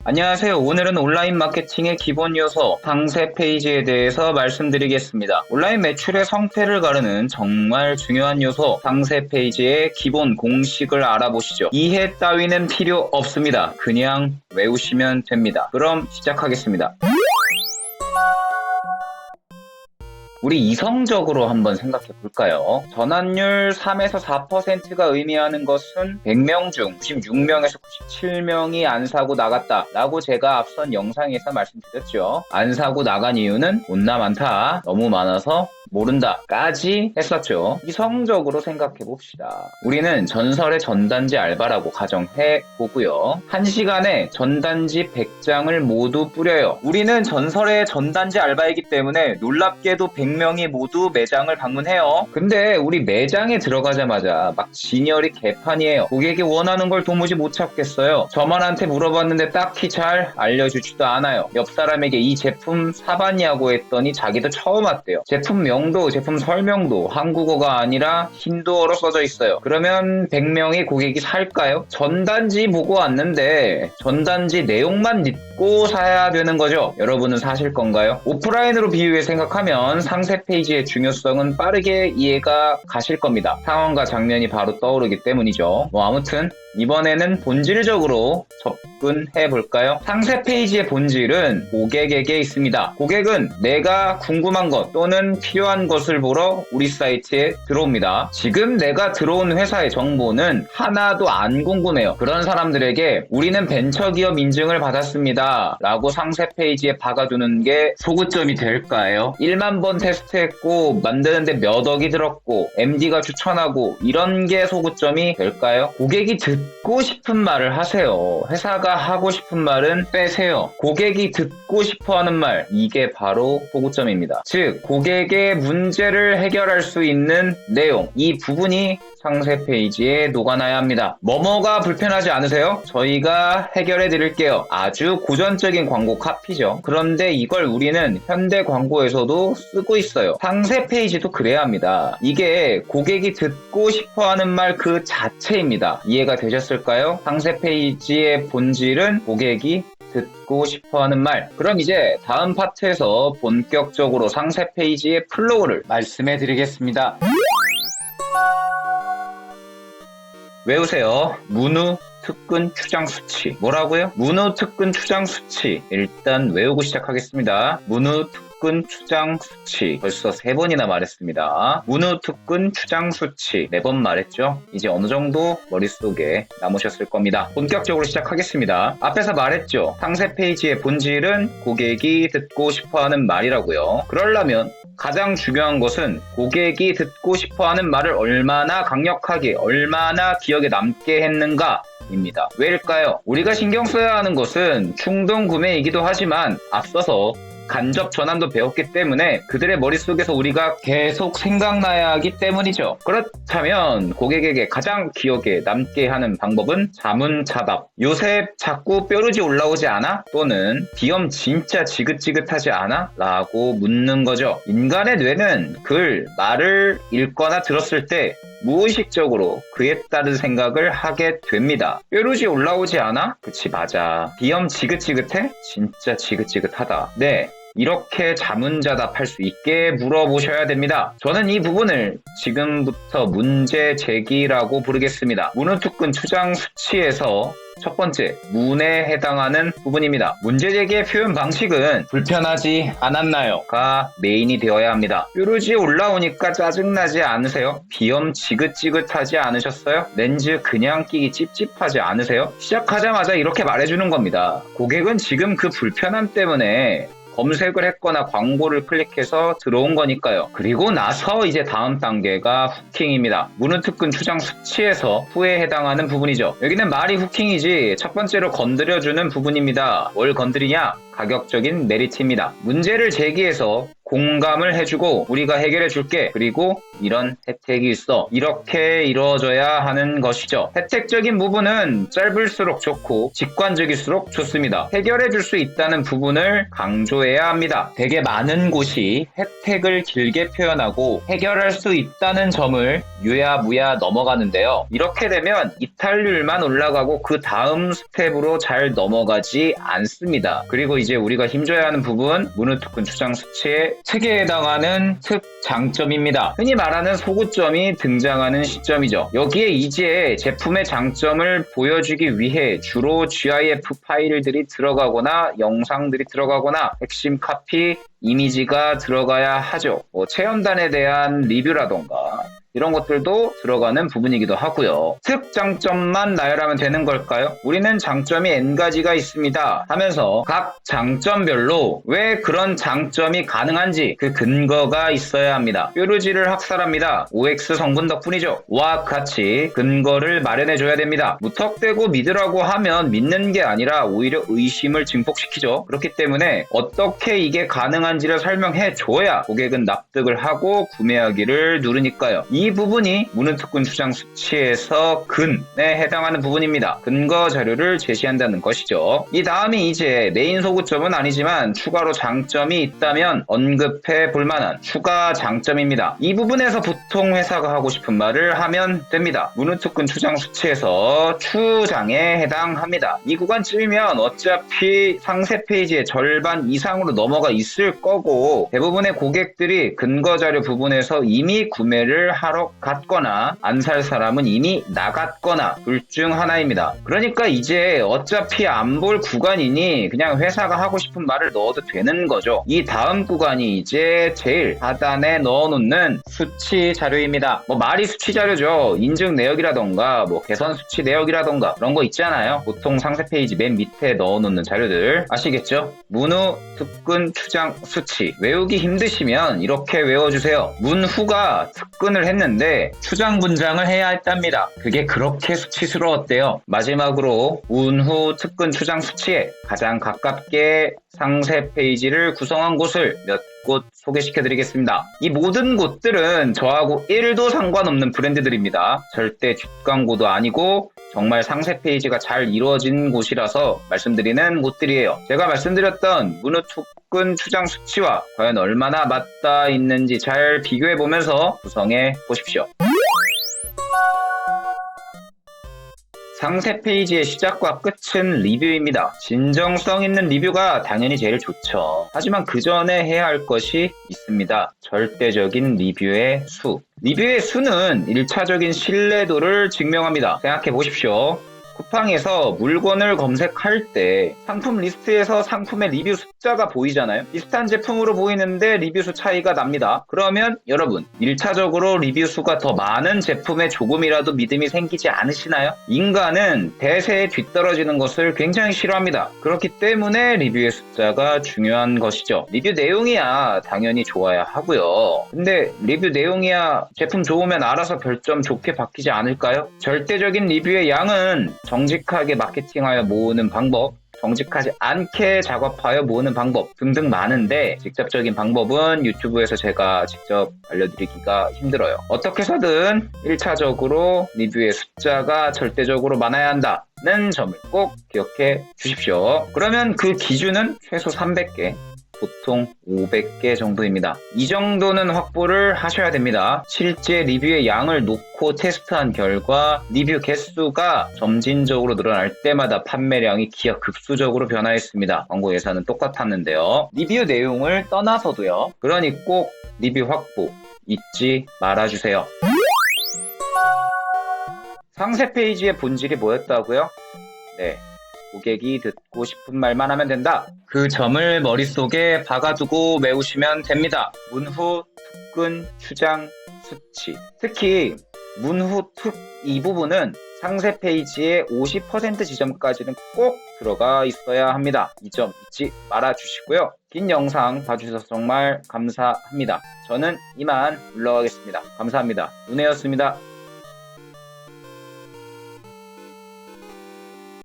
안녕하세요. 오늘은 온라인 마케팅의 기본 요소, 상세 페이지에 대해서 말씀드리겠습니다. 온라인 매출의 성패를 가르는 정말 중요한 요소, 상세 페이지의 기본 공식을 알아보시죠. 이해 따위는 필요 없습니다. 그냥 외우시면 됩니다. 그럼 시작하겠습니다. 우리 이성적으로 한번 생각해 볼까요? 전환율 3에서 4%가 의미하는 것은 100명 중 96명에서 97명이 안 사고 나갔다 라고 제가 앞선 영상에서 말씀드렸죠. 안 사고 나간 이유는 못나 많다, 너무 많아서 모른다 까지 했었죠. 이성적으로 생각해 봅시다. 우리는 전설의 전단지 알바라고 가정해 보고요. 1시간에 전단지 100장을 모두 뿌려요. 우리는 전설의 전단지 알바이기 때문에 놀랍게도 100명이 모두 매장을 방문해요. 근데 우리 매장에 들어가자마자 막 진열이 개판이에요. 고객이 원하는 걸 도무지 못 찾겠어요. 저만한테 물어봤는데 딱히 잘 알려주지도 않아요. 옆 사람에게 이 제품 사봤냐고 했더니 자기도 처음 왔대요. 제품명 제품 설명도 한국어가 아니라 힌두어로 써져 있어요. 그러면 100명의 고객이 살까요? 전단지 보고 왔는데 전단지 내용만 믿고 사야 되는 거죠. 여러분은 사실 건가요? 오프라인으로 비유해 생각하면 상세 페이지의 중요성은 빠르게 이해가 가실 겁니다. 상황과 장면이 바로 떠오르기 때문이죠. 아무튼 이번에는 본질적으로 접근해 볼까요? 상세 페이지의 본질은 고객에게 있습니다. 고객은 내가 궁금한 것 또는 필요한 것을 보러 우리 사이트에 들어옵니다. 지금 내가 들어온 회사의 정보는 하나도 안 궁금해요. 그런 사람들에게 우리는 벤처기업 인증을 받았습니다 라고 상세 페이지에 박아두는 게 소구점이 될까요? 1만 번 테스트했고 만드는데 몇 억이 들었고 MD가 추천하고 이런 게 소구점이 될까요? 고객이 듣고 싶은 말을 하세요. 회사가 하고 싶은 말은 빼세요. 고객이 듣고 싶어하는 말, 이게 바로 소구점입니다. 즉 고객의 문제를 해결할 수 있는 내용, 이 부분이 상세 페이지에 녹아나야 합니다. 뭐뭐가 불편하지 않으세요? 저희가 해결해 드릴게요. 아주 고전적인 광고 카피죠. 그런데 이걸 우리는 현대 광고에서도 쓰고 있어요. 상세 페이지도 그래야 합니다. 이게 고객이 듣고 싶어하는 말 그 자체입니다. 이해가 되셨을까요? 상세 페이지의 본질은 고객이 듣고 싶어하는 말. 그럼 이제 다음 파트에서 본격적으로 상세 페이지의 플로우를 말씀해 드리겠습니다. 외우세요. 문우, 특근, 추장, 수치. 뭐라고요? 문우, 특근, 추장, 수치. 일단 외우고 시작하겠습니다. 문우, 특근, 추장, 수치. 벌써 3번이나 말했습니다. 문우, 특근, 추장, 수치. 4번 말했죠? 이제 어느 정도 머릿속에 남으셨을 겁니다. 본격적으로 시작하겠습니다. 앞에서 말했죠? 상세 페이지의 본질은 고객이 듣고 싶어하는 말이라고요. 그러려면 가장 중요한 것은 고객이 듣고 싶어하는 말을 얼마나 강력하게, 얼마나 기억에 남게 했는가 입니다. 왜일까요? 우리가 신경 써야 하는 것은 충동 구매이기도 하지만 앞서서 간접 전환도 배웠기 때문에 그들의 머릿속에서 우리가 계속 생각나야 하기 때문이죠. 그렇다면 고객에게 가장 기억에 남게 하는 방법은 자문자답. 요새 자꾸 뾰루지 올라오지 않아? 또는 비염 진짜 지긋지긋하지 않아? 라고 묻는 거죠. 인간의 뇌는 글, 말을 읽거나 들었을 때 무의식적으로 그에 따른 생각을 하게 됩니다. 뾰루지 올라오지 않아? 그치, 맞아. 비염 지긋지긋해? 진짜 지긋지긋하다. 네. 이렇게 자문자답할 수 있게 물어보셔야 됩니다. 저는 이 부분을 지금부터 문제 제기라고 부르겠습니다. 문우특근 추장 수치에서 첫 번째, 문에 해당하는 부분입니다. 문제제기의 표현 방식은 불편하지 않았나요? 가 메인이 되어야 합니다. 뾰루지 올라오니까 짜증나지 않으세요? 비염 지긋지긋하지 않으셨어요? 렌즈 그냥 끼기 찝찝하지 않으세요? 시작하자마자 이렇게 말해주는 겁니다. 고객은 지금 그 불편함 때문에 검색을 했거나 광고를 클릭해서 들어온 거니까요. 그리고 나서 이제 다음 단계가 후킹입니다. 문우특근 추장 수치에서 후에 해당하는 부분이죠. 여기는 말이 후킹이지 첫 번째로 건드려주는 부분입니다. 뭘 건드리냐? 가격적인 메리트입니다. 문제를 제기해서 공감을 해주고 우리가 해결해 줄게. 그리고 이런 혜택이 있어. 이렇게 이루어져야 하는 것이죠. 혜택적인 부분은 짧을수록 좋고 직관적일수록 좋습니다. 해결해 줄 수 있다는 부분을 강조해야 합니다. 되게 많은 곳이 혜택을 길게 표현하고 해결할 수 있다는 점을 유야무야 넘어가는데요. 이렇게 되면 이탈률만 올라가고 그 다음 스텝으로 잘 넘어가지 않습니다. 그리고 이제 우리가 힘줘야 하는 부분, 문후특근 추장 수치의 특에 해당하는 특장점입니다. 흔히 말하는 소구점이 등장하는 시점이죠. 여기에 이제 제품의 장점을 보여주기 위해 주로 GIF 파일들이 들어가거나 영상들이 들어가거나 핵심 카피, 이미지가 들어가야 하죠. 체험단에 대한 리뷰라던가 이런 것들도 들어가는 부분이기도 하고요. 특장점만 나열하면 되는 걸까요? 우리는 장점이 N가지가 있습니다 하면서 각 장점별로 왜 그런 장점이 가능한지 그 근거가 있어야 합니다. 뾰루지를 학살합니다. OX 성분 덕분이죠. 와 같이 근거를 마련해줘야 됩니다. 무턱대고 믿으라고 하면 믿는 게 아니라 오히려 의심을 증폭시키죠. 그렇기 때문에 어떻게 이게 가능한지를 설명해줘야 고객은 납득을 하고 구매하기를 누르니까요. 이 부분이 문후특근 추장 수치에서 근에 해당하는 부분입니다. 근거 자료를 제시한다는 것이죠. 이 다음이 이제 메인 소구점은 아니지만 추가로 장점이 있다면 언급해 볼 만한 추가 장점입니다. 이 부분에서 보통 회사가 하고 싶은 말을 하면 됩니다. 문후특근 추장 수치에서 추장에 해당합니다. 이 구간쯤이면 어차피 상세 페이지의 절반 이상으로 넘어가 있을 거고 대부분의 고객들이 근거 자료 부분에서 이미 구매를 하러 갔거나 안 살 사람은 이미 나갔거나 둘 중 하나입니다. 그러니까 이제 어차피 안 볼 구간이니 그냥 회사가 하고 싶은 말을 넣어도 되는 거죠. 이 다음 구간이 이제 제일 하단에 넣어놓는 수치 자료입니다. 말이 수치 자료죠. 인증 내역이라던가 개선 수치 내역이라던가 그런 거 있잖아요. 보통 상세 페이지 맨 밑에 넣어놓는 자료들 아시겠죠? 문후특근 추장 수치 외우기 힘드시면 이렇게 외워주세요. 문후가 특근을 했는데 추장 분장을 해야 했답니다. 그게 그렇게 수치스러웠대요. 마지막으로 문후 특근 추장 수치에 가장 가깝게 상세 페이지를 구성한 곳을 몇 곳 소개시켜드리겠습니다. 이 모든 곳들은 저하고 1도 상관없는 브랜드들입니다. 절대 뒷광고도 아니고 정말 상세 페이지가 잘 이루어진 곳이라서 말씀드리는 곳들이에요. 제가 말씀드렸던 문후특근 추장 수치와 과연 얼마나 맞닿아 있는지 잘 비교해보면서 구성해 보십시오. 상세 페이지의 시작과 끝은 리뷰입니다. 진정성 있는 리뷰가 당연히 제일 좋죠. 하지만 그 전에 해야 할 것이 있습니다. 절대적인 리뷰의 수. 리뷰의 수는 1차적인 신뢰도를 증명합니다. 생각해 보십시오. 쿠팡에서 물건을 검색할 때 상품 리스트에서 상품의 리뷰 숫자가 보이잖아요. 비슷한 제품으로 보이는데 리뷰 수 차이가 납니다. 그러면 여러분 1차적으로 리뷰 수가 더 많은 제품에 조금이라도 믿음이 생기지 않으시나요? 인간은 대세에 뒤떨어지는 것을 굉장히 싫어합니다. 그렇기 때문에 리뷰의 숫자가 중요한 것이죠. 리뷰 내용이야 당연히 좋아야 하고요. 근데 리뷰 내용이야 제품 좋으면 알아서 별점 좋게 바뀌지 않을까요? 절대적인 리뷰의 양은 정직하게 마케팅하여 모으는 방법, 정직하지 않게 작업하여 모으는 방법 등등 많은데 직접적인 방법은 유튜브에서 제가 직접 알려드리기가 힘들어요. 어떻게 해서든 1차적으로 리뷰의 숫자가 절대적으로 많아야 한다는 점을 꼭 기억해 주십시오. 그러면 그 기준은 최소 300개, 보통 500개 정도입니다. 이 정도는 확보를 하셔야 됩니다. 실제 리뷰의 양을 놓고 테스트한 결과 리뷰 개수가 점진적으로 늘어날 때마다 판매량이 기하급수적으로 변화했습니다. 광고 예산은 똑같았는데요. 리뷰 내용을 떠나서도요. 그러니 꼭 리뷰 확보 잊지 말아주세요. 상세 페이지의 본질이 뭐였다고요? 네. 고객이 듣고 싶은 말만 하면 된다. 그 점을 머릿속에 박아두고 외우시면 됩니다. 문후, 특근, 추장, 수치. 특히 문후, 특 이 부분은 상세 페이지의 50% 지점까지는 꼭 들어가 있어야 합니다. 이 점 잊지 말아주시고요. 긴 영상 봐주셔서 정말 감사합니다. 저는 이만 물러가겠습니다. 감사합니다. 은혜였습니다.